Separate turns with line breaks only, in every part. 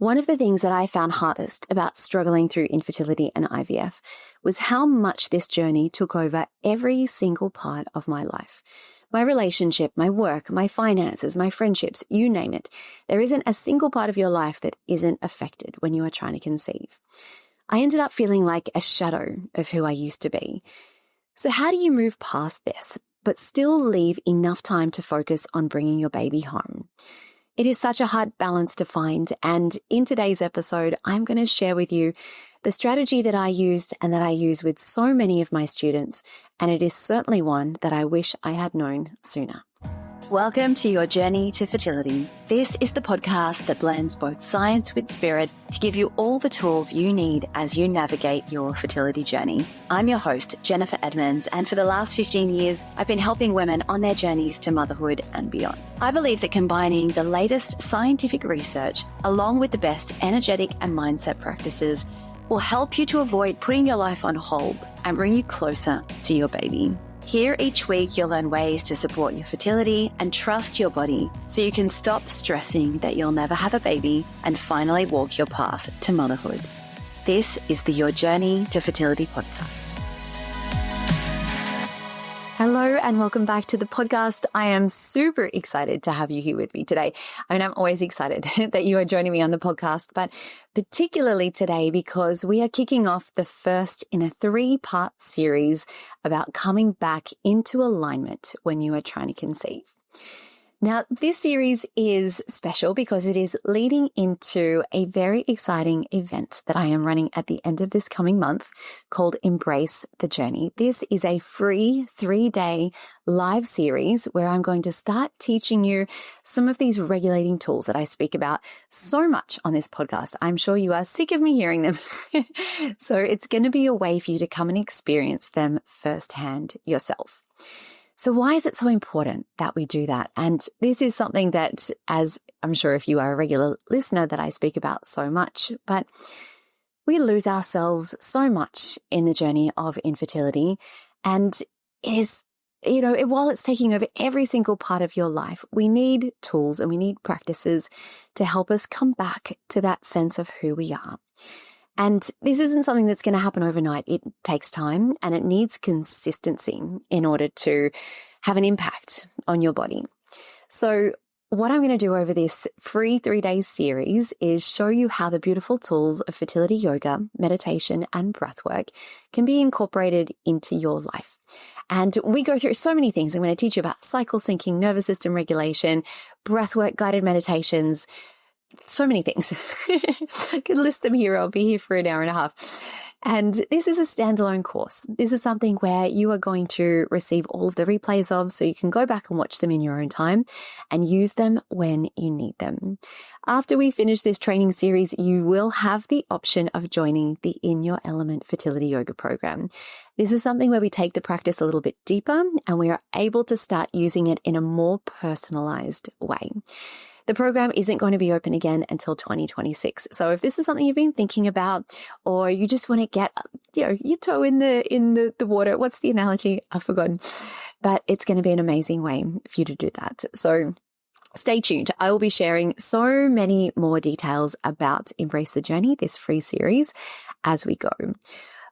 One of the things that I found hardest about struggling through infertility and IVF was how much this journey took over every single part of my life. My relationship, my work, my finances, my friendships, you name it. There isn't a single part of your life that isn't affected when you are trying to conceive. I ended up feeling like a shadow of who I used to be. So how do you move past this, but still leave enough time to focus on bringing your baby home? It is such a hard balance to find, and in today's episode, I'm going to share with you the strategy that I used and that I use with so many of my students, and it is certainly one that I wish I had known sooner. Welcome to Your Journey to Fertility. This is the podcast that blends both science with spirit to give you all the tools you need as you navigate your fertility journey. I'm your host, Jennifer Edmonds, and for the last 15 years, I've been helping women on their journeys to motherhood and beyond. I believe that combining the latest scientific research along with the best energetic and mindset practices will help you to avoid putting your life on hold and bring you closer to your baby. Here each week, you'll learn ways to support your fertility and trust your body so you can stop stressing that you'll never have a baby and finally walk your path to motherhood. This is the Your Journey to Fertility podcast. Hello and welcome back to the podcast. I am super excited to have you here with me today. I mean, I'm always excited that you are joining me on the podcast, but particularly today because we are kicking off the first in a 3-part series about coming back into alignment when you are trying to conceive. Now, this series is special because it is leading into a very exciting event that I am running at the end of this coming month called Embrace the Journey. This is a free 3-day live series where I'm going to start teaching you some of these regulating tools that I speak about so much on this podcast. I'm sure you are sick of me hearing them. So it's going to be a way for you to come and experience them firsthand yourself. So why is it so important that we do that? And this is something that, as I'm sure if you are a regular listener, that I speak about so much, but we lose ourselves so much in the journey of infertility. And it is, while it's taking over every single part of your life, we need tools and we need practices to help us come back to that sense of who we are. And this isn't something that's going to happen overnight. It takes time and it needs consistency in order to have an impact on your body. So what I'm going to do over this free 3-day series is show you how the beautiful tools of fertility yoga, meditation, and breathwork can be incorporated into your life. And we go through so many things. I'm going to teach you about cycle syncing, nervous system regulation, breathwork, guided meditations, so many things. I could list them here. I'll be here for an hour and a half. And this is a standalone course. This is something where you are going to receive all of the replays of, so you can go back and watch them in your own time and use them when you need them. After we finish this training series, you will have the option of joining the In Your Element Fertility Yoga program. This is something where we take the practice a little bit deeper and we are able to start using it in a more personalized way. The program isn't going to be open again until 2026. So if this is something you've been thinking about, or you just want to get, your toe in the water, what's the analogy? I've forgotten, but it's going to be an amazing way for you to do that. So stay tuned. I will be sharing so many more details about Embrace the Journey, this free series, as we go.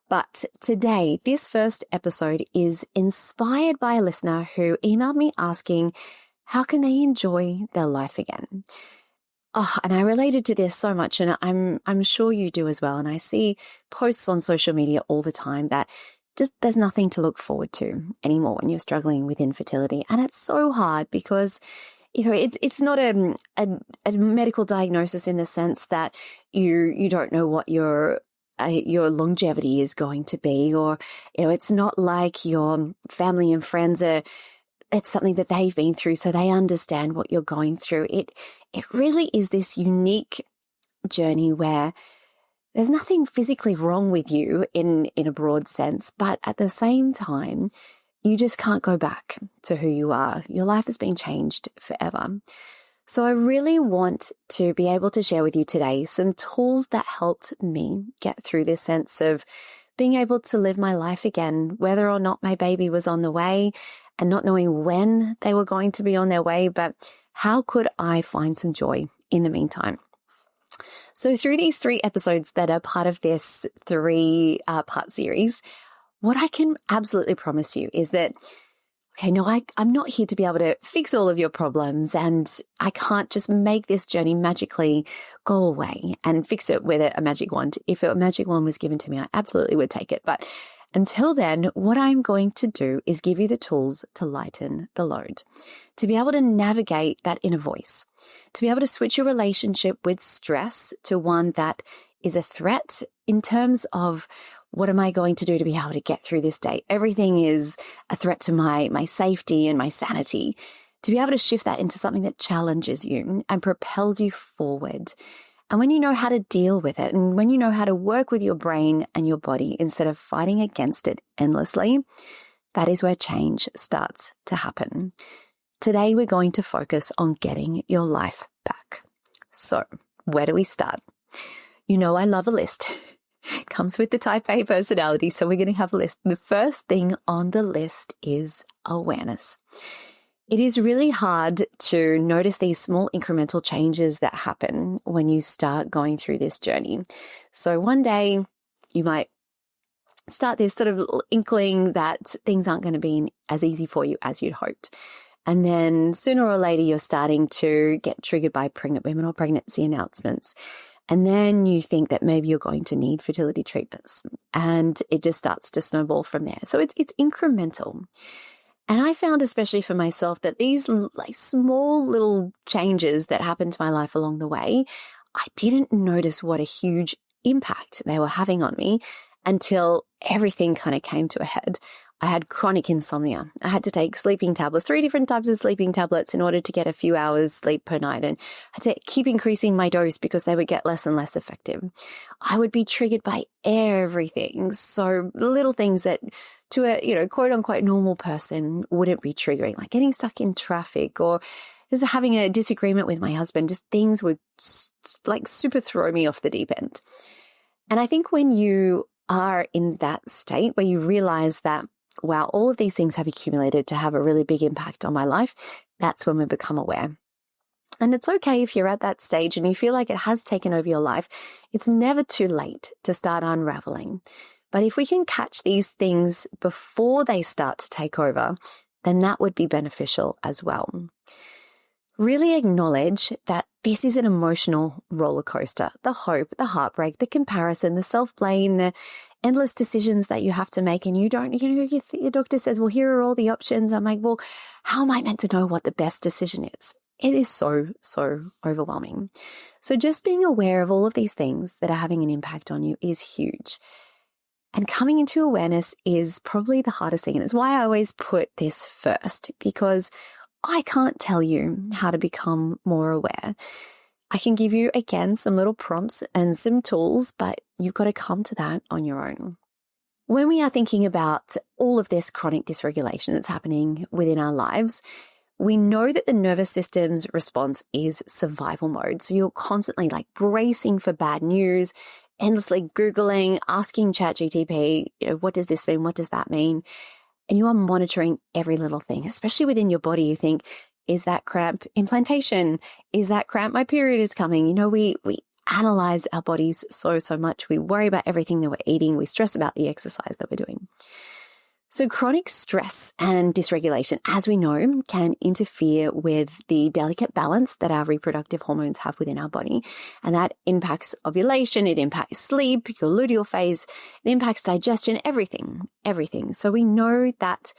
But today, this first episode is inspired by a listener who emailed me asking, how can they enjoy their life again? Oh, and I related to this so much, and I'm sure you do as well. And I see posts on social media all the time that just there's nothing to look forward to anymore when you're struggling with infertility. And it's so hard because, it's not a medical diagnosis in the sense that you don't know what your longevity is going to be, or, it's not like your family and friends it's something that they've been through, so they understand what you're going through. It really is this unique journey where there's nothing physically wrong with you in a broad sense, but at the same time, you just can't go back to who you are. Your life has been changed forever. So I really want to be able to share with you today some tools that helped me get through this sense of being able to live my life again, whether or not my baby was on the way, and not knowing when they were going to be on their way, but how could I find some joy in the meantime? So through these 3 episodes that are part of this 3-part series, what I can absolutely promise you is that, okay, no, I'm not here to be able to fix all of your problems, and I can't just make this journey magically go away and fix it with a magic wand. If a magic wand was given to me, I absolutely would take it. But until then, what I'm going to do is give you the tools to lighten the load, to be able to navigate that inner voice, to be able to switch your relationship with stress to one that is a threat in terms of, what am I going to do to be able to get through this day? Everything is a threat to my safety and my sanity. To be able to shift that into something that challenges you and propels you forward. And when you know how to deal with it, and when you know how to work with your brain and your body instead of fighting against it endlessly, that is where change starts to happen. Today, we're going to focus on getting your life back. So, where do we start? You know, I love a list. It comes with the type A personality, so we're going to have a list. The first thing on the list is awareness. It is really hard to notice these small incremental changes that happen when you start going through this journey. So one day you might start this sort of inkling that things aren't going to be as easy for you as you'd hoped. And then sooner or later, you're starting to get triggered by pregnant women or pregnancy announcements. And then you think that maybe you're going to need fertility treatments, and it just starts to snowball from there. So it's incremental. And I found, especially for myself, that these like small little changes that happened to my life along the way, I didn't notice what a huge impact they were having on me until everything kind of came to a head. I had chronic insomnia. I had to take sleeping tablets, 3 different types of sleeping tablets in order to get a few hours sleep per night. And I had to keep increasing my dose because they would get less and less effective. I would be triggered by everything. So little things that to a, quote unquote normal person wouldn't be triggering, like getting stuck in traffic or just having a disagreement with my husband. Just things would like super throw me off the deep end. And I think when you are in that state where you realize that, wow, all of these things have accumulated to have a really big impact on my life, that's when we become aware. And it's okay if you're at that stage and you feel like it has taken over your life. It's never too late to start unraveling. But if we can catch these things before they start to take over, then that would be beneficial as well. Really acknowledge that this is an emotional roller coaster. The hope, the heartbreak, the comparison, the self-blame, the endless decisions that you have to make, and you don't, your doctor says, well, here are all the options. I'm like, well, how am I meant to know what the best decision is? It is so overwhelming. So just being aware of all of these things that are having an impact on you is huge. And coming into awareness is probably the hardest thing. And it's why I always put this first, because I can't tell you how to become more aware. I can give you, again, some little prompts and some tools, but you've got to come to that on your own. When we are thinking about all of this chronic dysregulation that's happening within our lives, we know that the nervous system's response is survival mode. So you're constantly like bracing for bad news, endlessly Googling, asking ChatGPT, what does this mean? What does that mean? And you are monitoring every little thing, especially within your body. You think, is that cramp implantation? Is that cramp my period is coming? We analyze our bodies so much. We worry about everything that we're eating. We stress about the exercise that we're doing. So chronic stress and dysregulation, as we know, can interfere with the delicate balance that our reproductive hormones have within our body. And that impacts ovulation, it impacts sleep, your luteal phase, it impacts digestion, everything. So we know that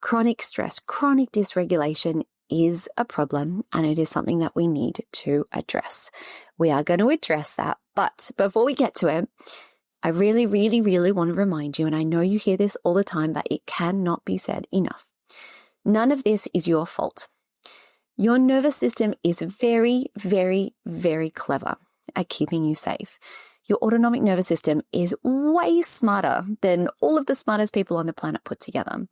chronic stress, chronic dysregulation is a problem, and it is something that we need to address. We are going to address that. But before we get to it, I really want to remind you, and I know you hear this all the time, but it cannot be said enough. None of this is your fault. Your nervous system is very clever at keeping you safe. Your autonomic nervous system is way smarter than all of the smartest people on the planet put together.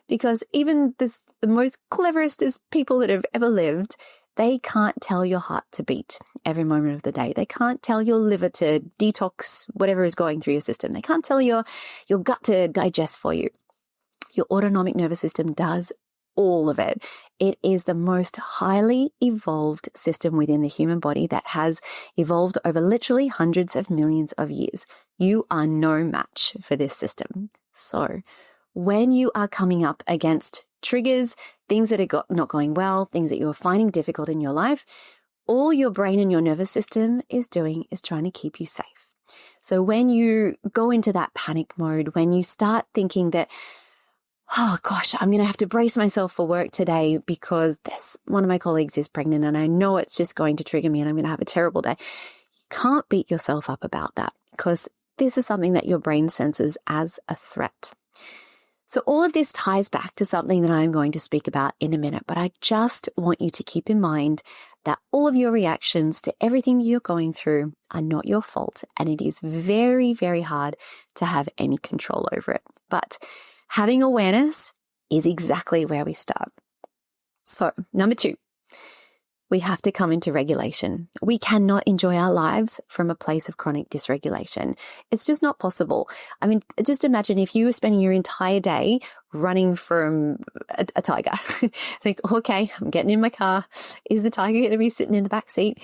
Because even the most cleverest people that have ever lived, they can't tell your heart to beat every moment of the day. They can't tell your liver to detox whatever is going through your system. They can't tell your gut to digest for you. Your autonomic nervous system does all of it. It is the most highly evolved system within the human body that has evolved over literally hundreds of millions of years. You are no match for this system. So when you are coming up against triggers, things that are not going well, things that you're finding difficult in your life, all your brain and your nervous system is doing is trying to keep you safe. So when you go into that panic mode, when you start thinking that, oh gosh, I'm going to have to brace myself for work today because one of my colleagues is pregnant and I know it's just going to trigger me and I'm going to have a terrible day. You can't beat yourself up about that because this is something that your brain senses as a threat. So all of this ties back to something that I'm going to speak about in a minute, but I just want you to keep in mind that all of your reactions to everything you're going through are not your fault, and it is very, very hard to have any control over it. But having awareness is exactly where we start. So, number 2, we have to come into regulation. We cannot enjoy our lives from a place of chronic dysregulation. It's just not possible. I mean, just imagine if you were spending your entire day running from a tiger. Think, okay, I'm getting in my car. Is the tiger going to be sitting in the back seat?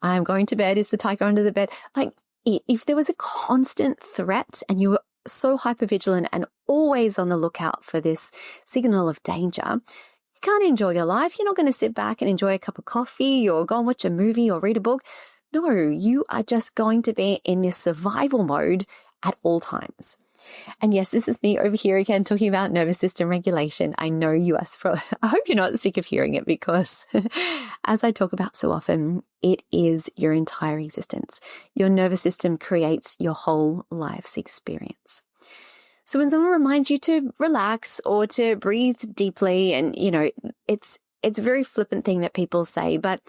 I'm going to bed. Is the tiger under the bed? Like, if there was a constant threat and you were so hypervigilant and always on the lookout for this signal of danger, you can't enjoy your life. You're not going to sit back and enjoy a cup of coffee or go and watch a movie or read a book. No, you are just going to be in this survival mode at all times. And yes, this is me over here again talking about nervous system regulation. I know you are, I hope you're not sick of hearing it because as I talk about so often, it is your entire existence. Your nervous system creates your whole life's experience. So when someone reminds you to relax or to breathe deeply, and it's a very flippant thing that people say, but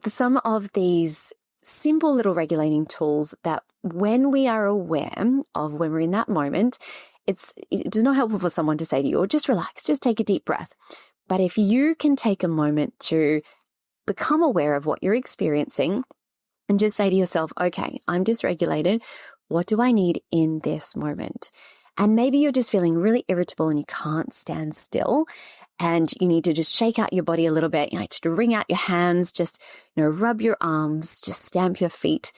some of these simple little regulating tools that when we are aware of when we're in that moment, it is not helpful for someone to say to you, or just relax, just take a deep breath. But if you can take a moment to become aware of what you're experiencing and just say to yourself, okay, I'm dysregulated. What do I need in this moment? And maybe you're just feeling really irritable and you can't stand still and you need to just shake out your body a little bit. You need to wring out your hands, just, rub your arms, just stamp your feet.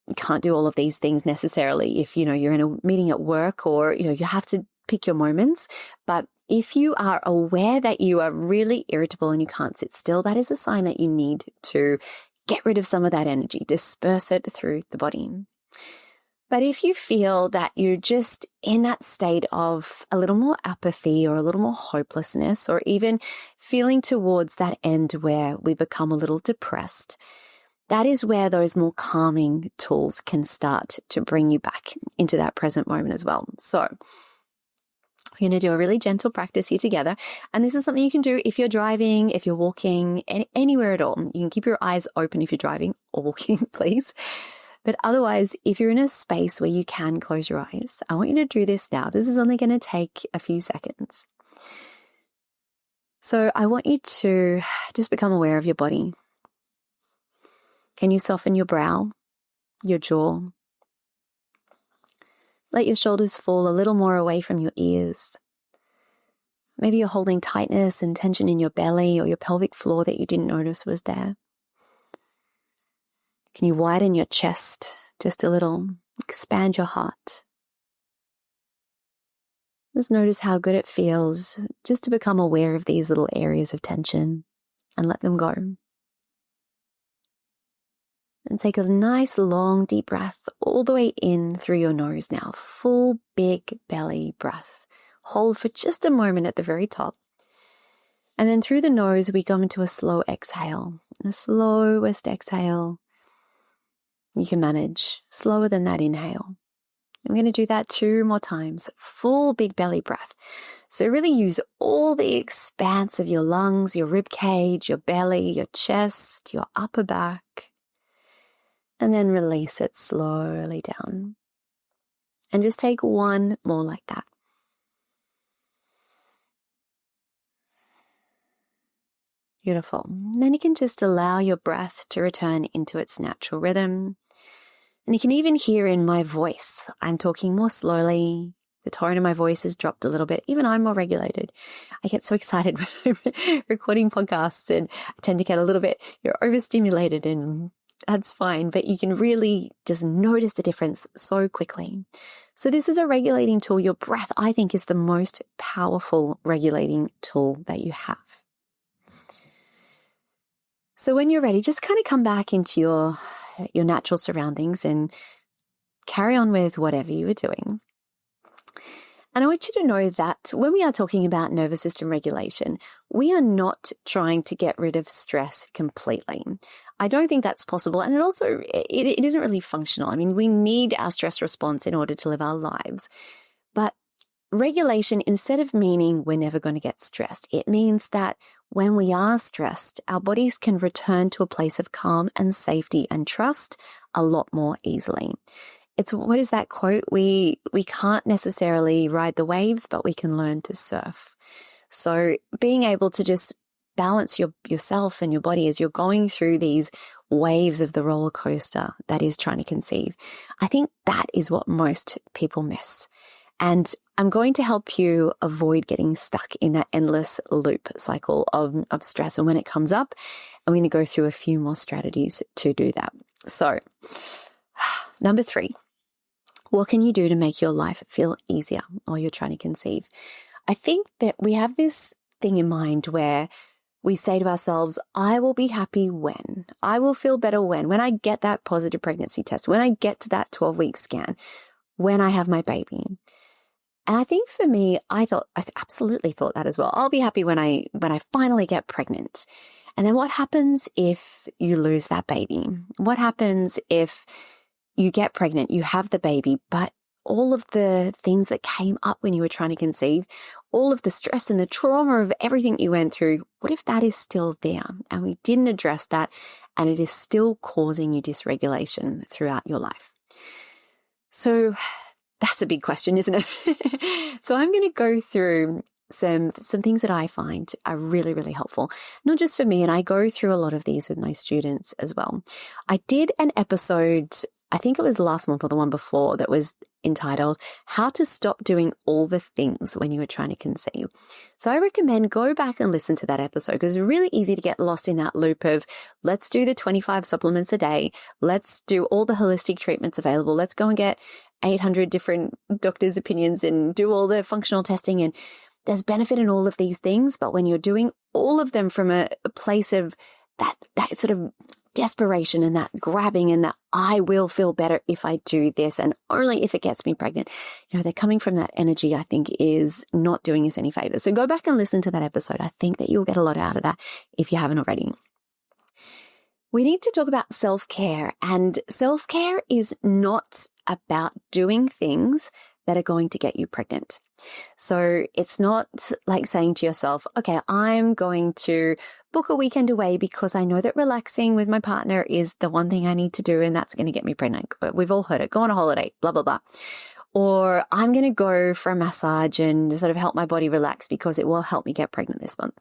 You can't do all of these things necessarily if, you're in a meeting at work or, you have to pick your moments. But if you are aware that you are really irritable and you can't sit still, that is a sign that you need to get rid of some of that energy, disperse it through the body. But if you feel that you're just in that state of a little more apathy or a little more hopelessness, or even feeling towards that end where we become a little depressed, that is where those more calming tools can start to bring you back into that present moment as well. So we're going to do a really gentle practice here together. And this is something you can do if you're driving, if you're walking, anywhere at all. You can keep your eyes open if you're driving or walking, please. But otherwise, if you're in a space where you can close your eyes, I want you to do this now. This is only going to take a few seconds. So I want you to just become aware of your body. Can you soften your brow, your jaw? Let your shoulders fall a little more away from your ears. Maybe you're holding tightness and tension in your belly or your pelvic floor that you didn't notice was there. Can you widen your chest just a little? Expand your heart. Just notice how good it feels just to become aware of these little areas of tension and let them go. And take a nice long deep breath all the way in through your nose now. Full big belly breath. Hold for just a moment at the very top. And then through the nose we go into a slow exhale. The slowest exhale you can manage, slower than that inhale. I'm going to do that 2 more times. Full big belly breath. So really use all the expanse of your lungs, your rib cage, your belly, your chest, your upper back. And then release it slowly down. And just take 1 more like that. Beautiful. And then you can just allow your breath to return into its natural rhythm. And you can even hear in my voice, I'm talking more slowly, The tone of my voice has dropped a little bit. Even I'm more regulated. I get so excited when I'm recording podcasts, and I tend to get a little bit, overstimulated, and that's fine. But you can really just notice the difference so quickly. So this is a regulating tool. Your breath, I think, is the most powerful regulating tool that you have. So when you're ready, just kind of come back into your natural surroundings and carry on with whatever you were doing. And I want you to know that when we are talking about nervous system regulation, we are not trying to get rid of stress completely. I don't think that's possible. And it isn't really functional. I mean, we need our stress response in order to live our lives. But regulation, instead of meaning we're never going to get stressed, it means that when we are stressed, our bodies can return to a place of calm and safety and trust a lot more easily. What is that quote? We can't necessarily ride the waves, but we can learn to surf. So being able to just balance yourself and your body as you're going through these waves of the roller coaster that is trying to conceive, I think that is what most people miss. And I'm going to help you avoid getting stuck in that endless loop cycle of stress. And when it comes up, I'm going to go through a few more strategies to do that. So, number 3, what can you do to make your life feel easier while you're trying to conceive? I think that we have this thing in mind where we say to ourselves, I will be happy when, I will feel better when I get that positive pregnancy test, when I get to that 12-week scan, when I have my baby. And I think for me, I absolutely thought that as well. I'll be happy when I finally get pregnant. And then what happens if you lose that baby? What happens if you get pregnant, you have the baby, but all of the things that came up when you were trying to conceive, all of the stress and the trauma of everything you went through, what if that is still there and we didn't address that and it is still causing you dysregulation throughout your life? So that's a big question, isn't it? So I'm going to go through some things that I find are really, really helpful, not just for me. And I go through a lot of these with my students as well. I did an episode, I think it was last month or the one before, that was entitled How to Stop Doing All the Things When You Were Trying to Conceive. So I recommend go back and listen to that episode, because it's really easy to get lost in that loop of let's do the 25 supplements a day. Let's do all the holistic treatments available. Let's go and get 800 different doctors' opinions and do all the functional testing. And there's benefit in all of these things. But when you're doing all of them from a place of that sort of desperation and that grabbing and that I will feel better if I do this and only if it gets me pregnant, they're coming from that energy, I think, is not doing us any favors. So go back and listen to that episode. I think that you'll get a lot out of that if you haven't already. We need to talk about self-care, and self-care is not about doing things that are going to get you pregnant. So it's not like saying to yourself, okay, I'm going to book a weekend away because I know that relaxing with my partner is the one thing I need to do and that's going to get me pregnant. We've all heard it. Go on a holiday, blah, blah, blah. Or I'm going to go for a massage and sort of help my body relax because it will help me get pregnant this month.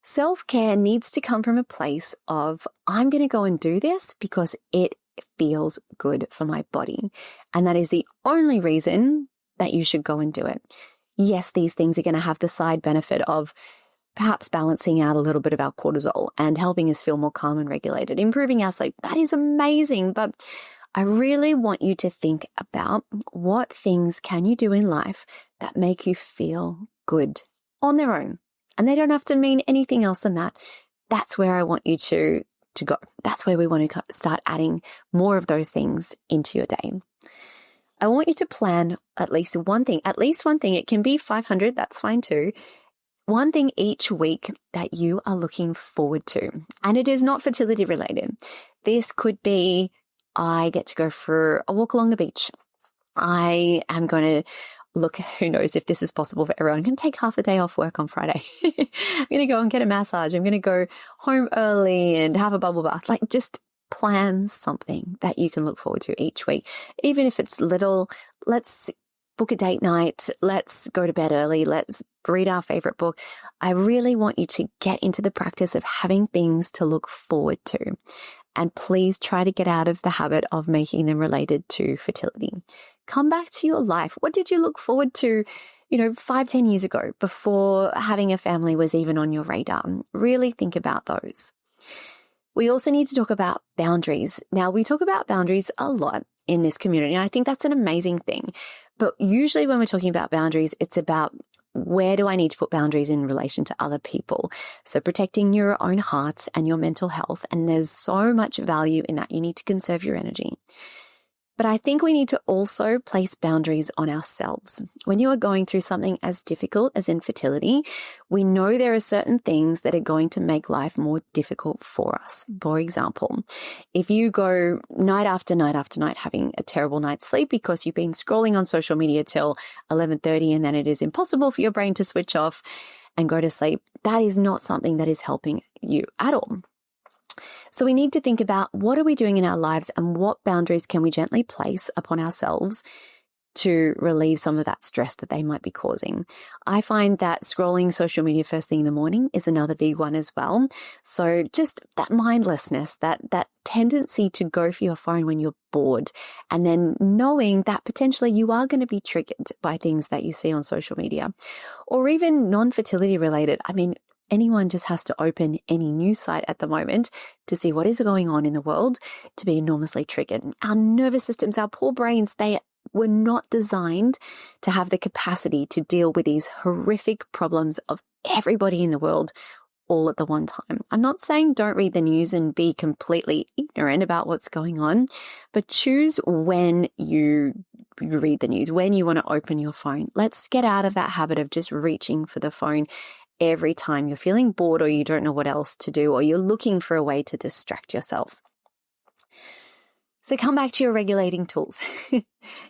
Self-care needs to come from a place of I'm going to go and do this because it feels good for my body. And that is the only reason that you should go and do it. Yes, these things are going to have the side benefit of perhaps balancing out a little bit of our cortisol and helping us feel more calm and regulated, improving our sleep. That is amazing. But I really want you to think about what things can you do in life that make you feel good on their own. And they don't have to mean anything else than that. That's where I want you to go. That's where we want to start adding more of those things into your day. I want you to plan at least one thing. It can be 500, that's fine too. One thing each week that you are looking forward to. And it is not fertility related. This could be, I get to go for a walk along the beach. I am going to look, who knows if this is possible for everyone. I'm going to take half a day off work on Friday. I'm going to go and get a massage. I'm going to go home early and have a bubble bath. Like, just plan something that you can look forward to each week. Even if it's little, let's book a date night. Let's go to bed early. Let's read our favorite book. I really want you to get into the practice of having things to look forward to. And please try to get out of the habit of making them related to fertility, come back to your life. What did you look forward to, 5-10 years ago before having a family was even on your radar? Really think about those. We also need to talk about boundaries. Now, we talk about boundaries a lot in this community, and I think that's an amazing thing. But usually when we're talking about boundaries, it's about where do I need to put boundaries in relation to other people? So protecting your own heart and your mental health. And there's so much value in that. You need to conserve your energy. But I think we need to also place boundaries on ourselves. When you are going through something as difficult as infertility, we know there are certain things that are going to make life more difficult for us. For example, if you go night after night after night having a terrible night's sleep because you've been scrolling on social media till 11:30 and then it is impossible for your brain to switch off and go to sleep, that is not something that is helping you at all. So we need to think about what are we doing in our lives and what boundaries can we gently place upon ourselves to relieve some of that stress that they might be causing. I find that scrolling social media first thing in the morning is another big one as well. So just that mindlessness, that tendency to go for your phone when you're bored, and then knowing that potentially you are going to be triggered by things that you see on social media, or even non-fertility related. I mean, anyone just has to open any news site at the moment to see what is going on in the world to be enormously triggered. Our nervous systems, our poor brains, they were not designed to have the capacity to deal with these horrific problems of everybody in the world all at the one time. I'm not saying don't read the news and be completely ignorant about what's going on, but choose when you read the news, when you want to open your phone. Let's get out of that habit of just reaching for the phone every time you're feeling bored or you don't know what else to do or you're looking for a way to distract yourself. So come back to your regulating tools.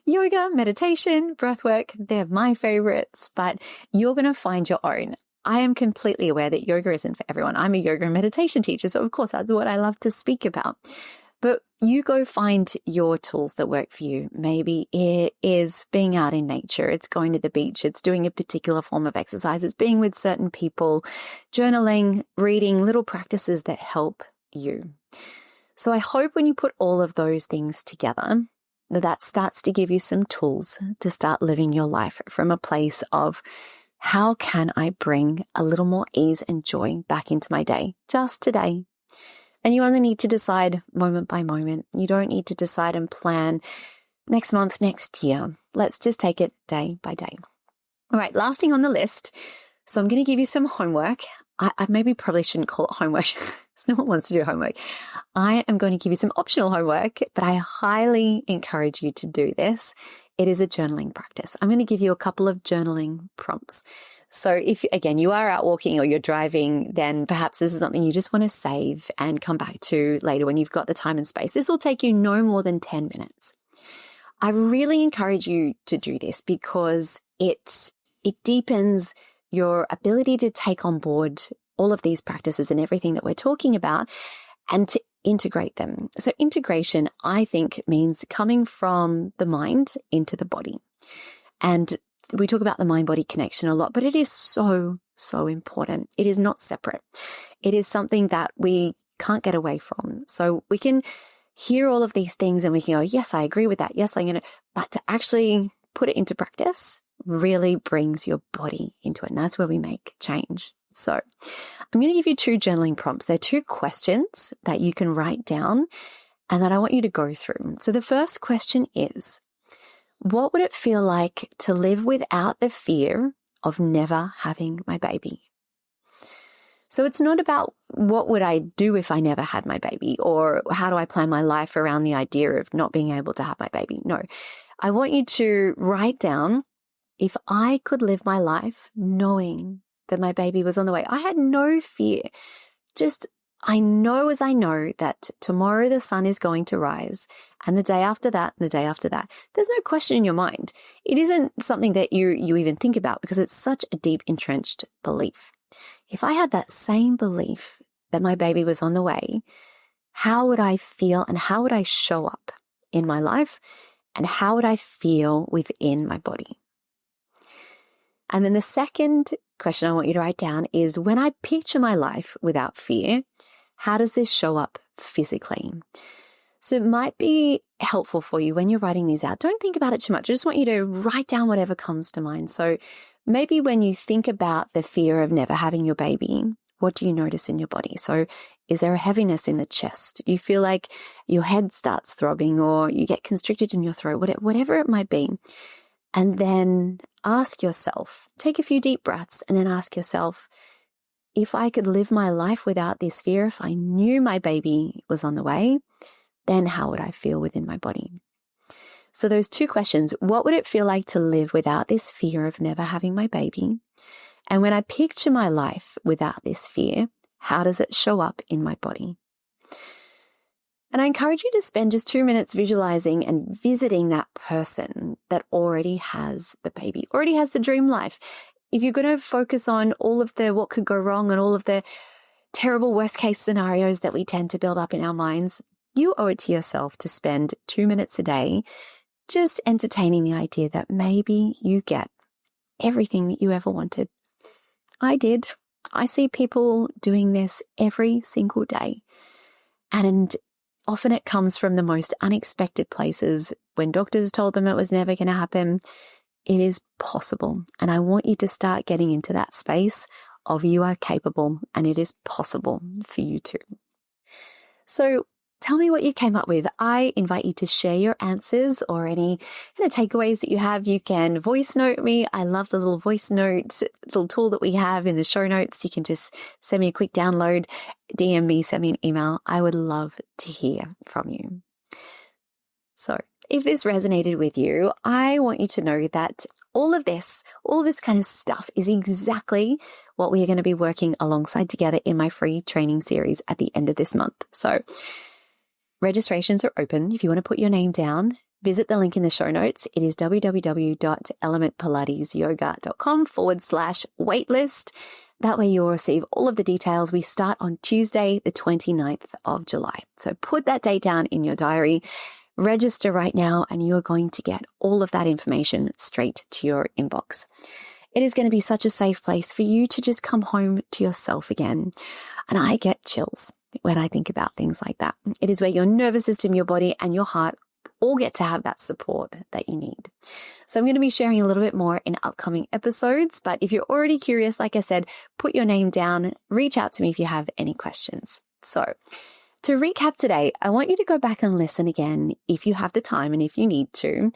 Yoga, meditation, breathwork, they're my favorites, but you're going to find your own. I am completely aware that yoga isn't for everyone. I'm a yoga and meditation teacher, so of course that's what I love to speak about. But you go find your tools that work for you. Maybe it is being out in nature. It's going to the beach. It's doing a particular form of exercise. It's being with certain people, journaling, reading, little practices that help you. So I hope when you put all of those things together, that starts to give you some tools to start living your life from a place of how can I bring a little more ease and joy back into my day just today? And you only need to decide moment by moment. You don't need to decide and plan next month, next year. Let's just take it day by day. All right, last thing on the list. So I'm going to give you some homework. I maybe probably shouldn't call it homework. No one wants to do homework. I am going to give you some optional homework, but I highly encourage you to do this. It is a journaling practice. I'm going to give you a couple of journaling prompts. So if, again, you are out walking or you're driving, then perhaps this is something you just want to save and come back to later when you've got the time and space. This will take you no more than 10 minutes. I really encourage you to do this because it deepens your ability to take on board all of these practices and everything that we're talking about and to integrate them. So integration, I think, means coming from the mind into the body. And we talk about the mind-body connection a lot, but it is so, so important. It is not separate. It is something that we can't get away from. So we can hear all of these things and we can go, yes, I agree with that. Yes, I'm going to, but to actually put it into practice really brings your body into it. And that's where we make change. So I'm going to give you 2 journaling prompts. They're 2 questions that you can write down and that I want you to go through. So the first question is, what would it feel like to live without the fear of never having my baby? So it's not about what would I do if I never had my baby or how do I plan my life around the idea of not being able to have my baby. No, I want you to write down, if I could live my life knowing that my baby was on the way, I had no fear. Just, I know as I know that tomorrow the sun is going to rise and the day after that, and the day after that. There's no question in your mind. It isn't something that you even think about because it's such a deep entrenched belief. If I had that same belief that my baby was on the way, how would I feel and how would I show up in my life and how would I feel within my body? And then the second question I want you to write down is, when I picture my life without fear, how does this show up physically? So it might be helpful for you when you're writing these out. Don't think about it too much. I just want you to write down whatever comes to mind. So maybe when you think about the fear of never having your baby, what do you notice in your body? So is there a heaviness in the chest? You feel like your head starts throbbing, or you get constricted in your throat, whatever it might be. And then ask yourself, take a few deep breaths, and then ask yourself, if I could live my life without this fear, if I knew my baby was on the way, then how would I feel within my body? So those two questions, what would it feel like to live without this fear of never having my baby? And when I picture my life without this fear, how does it show up in my body? And I encourage you to spend just 2 minutes visualizing and visiting that person that already has the baby, already has the dream life. If you're going to focus on all of the what could go wrong and all of the terrible worst case scenarios that we tend to build up in our minds, you owe it to yourself to spend 2 minutes a day just entertaining the idea that maybe you get everything that you ever wanted. I did. I see people doing this every single day. And often it comes from the most unexpected places. When doctors told them it was never going to happen, it is possible. And I want you to start getting into that space of you are capable and it is possible for you too. So tell me what you came up with. I invite you to share your answers or any kind of takeaways that you have. You can voice note me. I love the little voice note, little tool that we have in the show notes. You can just send me a quick download, DM me, send me an email. I would love to hear from you. So if this resonated with you, I want you to know that all of this kind of stuff is exactly what we are going to be working alongside together in my free training series at the end of this month. So registrations are open. If you want to put your name down, visit the link in the show notes. It is www.elementpilatesyoga.com/waitlist. That way you'll receive all of the details. We start on Tuesday, the 29th of July. So put that date down in your diary, register right now, and you are going to get all of that information straight to your inbox. It is going to be such a safe place for you to just come home to yourself again. And I get chills when I think about things like that. It is where your nervous system, your body, and your heart all get to have that support that you need. So I'm going to be sharing a little bit more in upcoming episodes, but if you're already curious, like I said, put your name down, reach out to me if you have any questions. So to recap today, I want you to go back and listen again if you have the time and if you need to.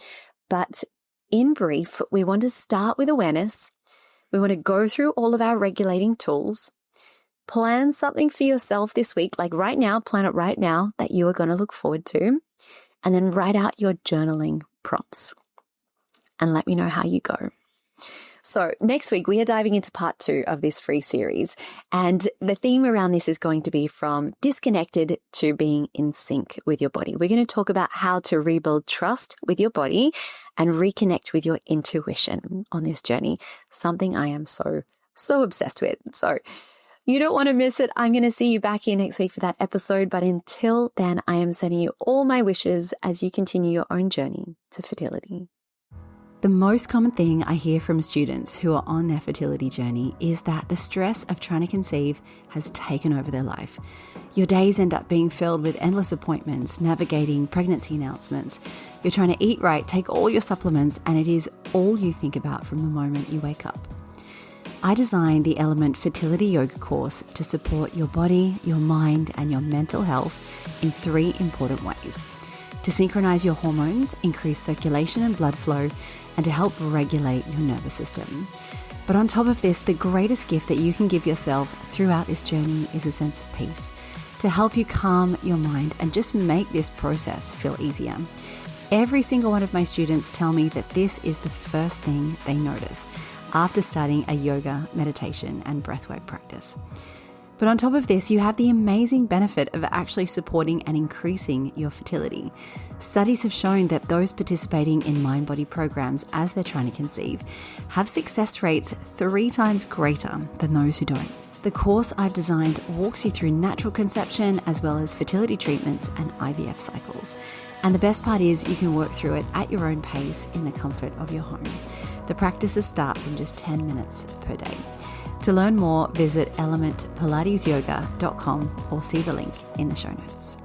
But in brief, we want to start with awareness. We want to go through all of our regulating tools. Plan something for yourself this week, like right now, plan it right now that you are going to look forward to, and then write out your journaling prompts and let me know how you go. So next week, we are diving into part 2 of this free series. And the theme around this is going to be from disconnected to being in sync with your body. We're going to talk about how to rebuild trust with your body and reconnect with your intuition on this journey, something I am so obsessed with. So you don't want to miss it. I'm going to see you back here next week for that episode. But until then, I am sending you all my wishes as you continue your own journey to fertility. The most common thing I hear from students who are on their fertility journey is that the stress of trying to conceive has taken over their life. Your days end up being filled with endless appointments, navigating pregnancy announcements. You're trying to eat right, take all your supplements, and it is all you think about from the moment you wake up. I designed the Element Fertility Yoga course to support your body, your mind, and your mental health in 3 important ways: to synchronize your hormones, increase circulation and blood flow, and to help regulate your nervous system. But on top of this, the greatest gift that you can give yourself throughout this journey is a sense of peace, to help you calm your mind and just make this process feel easier. Every single one of my students tell me that this is the first thing they notice after starting a yoga, meditation, and breathwork practice. But on top of this, you have the amazing benefit of actually supporting and increasing your fertility. Studies have shown that those participating in mind-body programs as they're trying to conceive have success rates 3 times greater than those who don't. The course I've designed walks you through natural conception as well as fertility treatments and IVF cycles. And the best part is you can work through it at your own pace in the comfort of your home. The practices start from just 10 minutes per day. To learn more, visit elementpilatesyoga.com or see the link in the show notes.